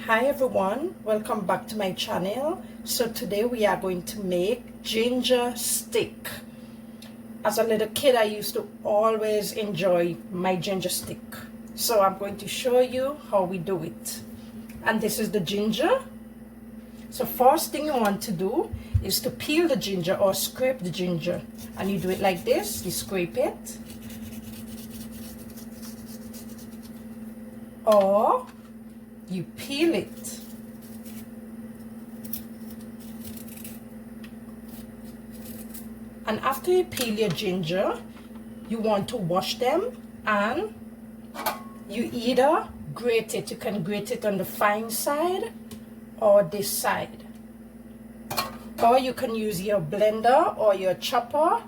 Hi everyone, welcome back to my channel. So today we are going to make ginger stick. As a little kid, I used to always enjoy my ginger stick. So I'm going to show you how we do it. And this is the ginger. So first thing you want to do is to peel the ginger or scrape the ginger. And you do it like this, you scrape it. Or you peel it. And after you peel your ginger, you want to wash them and you either grate it. You can grate it on the fine side or this side. Or you can use your blender or your chopper,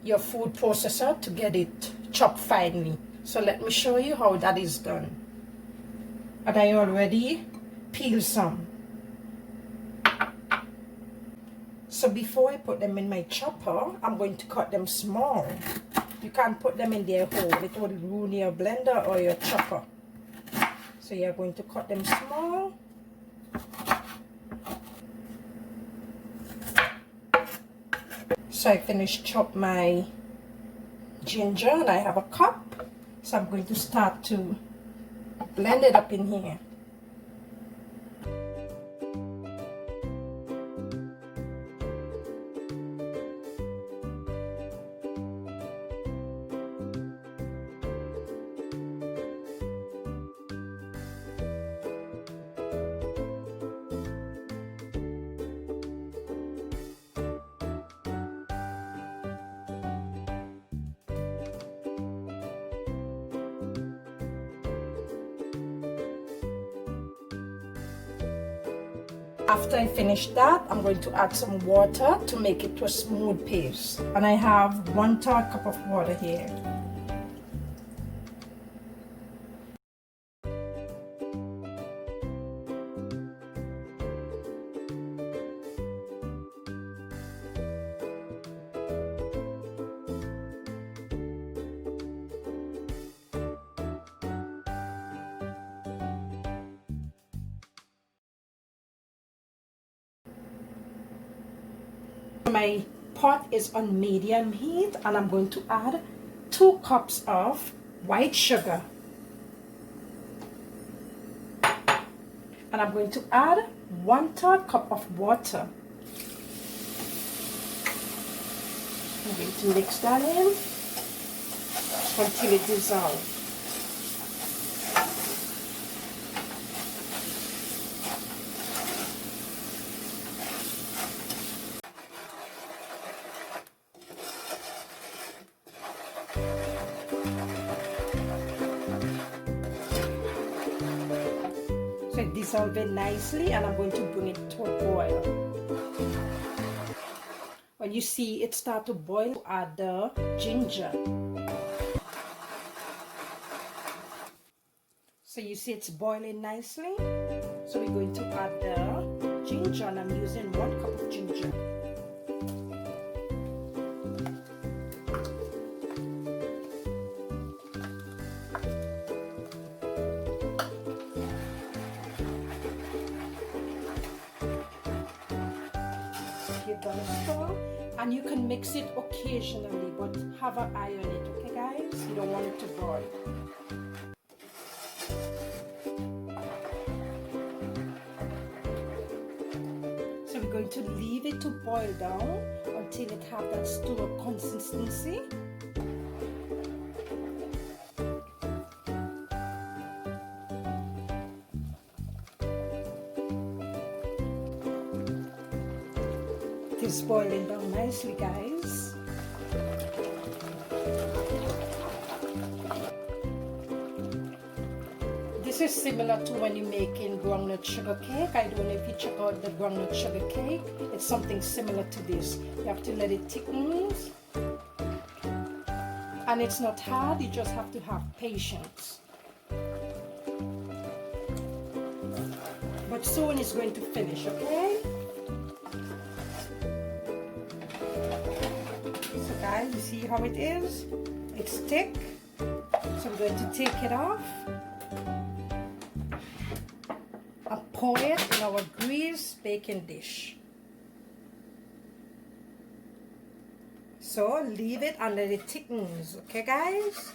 your food processor to get it chopped finely. So let me show you how that is done. And I already peeled some. So before I put them in my chopper, I'm going to cut them small. You can't put them in their whole. It will ruin your blender or your chopper. So you're going to cut them small. So I finished chop my ginger and I have a cup. So I'm going to start to blend it up in here. After I finish that, I'm going to add some water to make it to a smooth paste. And I have 1/3 cup of water here. My pot is on medium heat and I'm going to add 2 cups of white sugar. And I'm going to add 1/3 cup of water. I'm going to mix that in until it dissolves. So it dissolves it nicely and I'm going to bring it to a boil. When you see it start to boil, add the ginger. So you see it's boiling nicely. So we're going to add the ginger and I'm using 1 cup of ginger. And you can mix it occasionally, but have an eye on it, okay guys? You don't want it to boil. So we're going to leave it to boil down until it has that stew consistency. It's boiling down nicely, guys. This is similar to when you're making groundnut sugar cake. I don't know if you check out the groundnut sugar cake. It's something similar to this. You have to let it thicken. And it's not hard, you just have to have patience. But soon it's going to finish, okay? Guys, you see how it is? It's thick. So I'm going to take it off. pour it in our greased baking dish. So leave it and let it thickens, okay guys?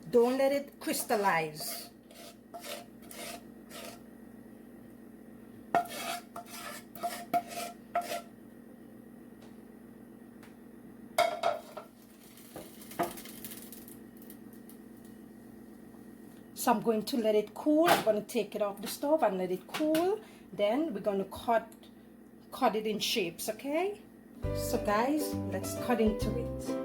Don't let it crystallize. So I'm going to let it cool. I'm going to take it off the stove and let it cool. Then we're going to cut it in shapes, okay? So guys, let's cut into it.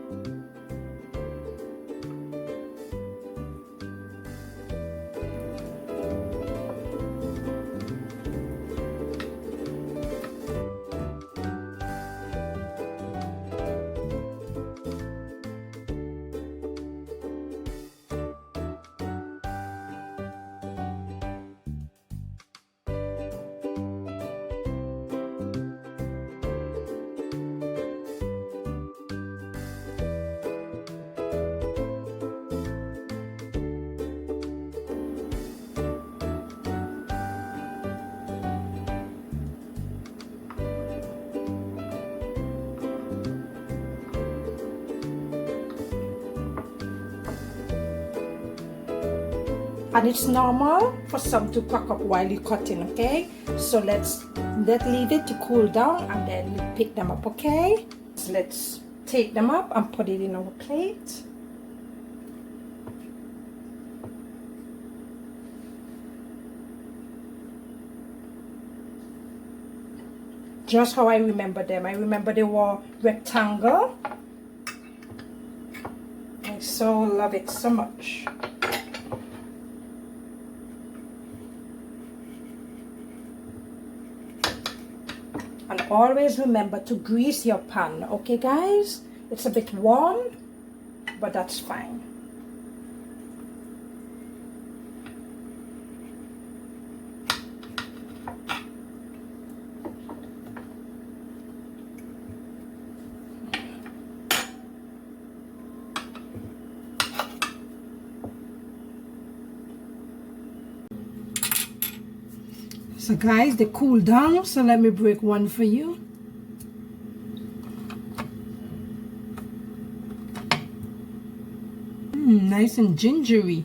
And it's normal for some to crack up while you're cutting, okay? So let's leave it to cool down and then you pick them up, okay? So let's take them up and put it in our plate. Just how I remember them. I remember they were rectangle. I so love it so much. And always remember to grease your pan, okay guys? It's a bit warm, but that's fine. So guys, they cool down, so let me break one for you. Nice and gingery.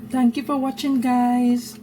Thank you for watching, guys.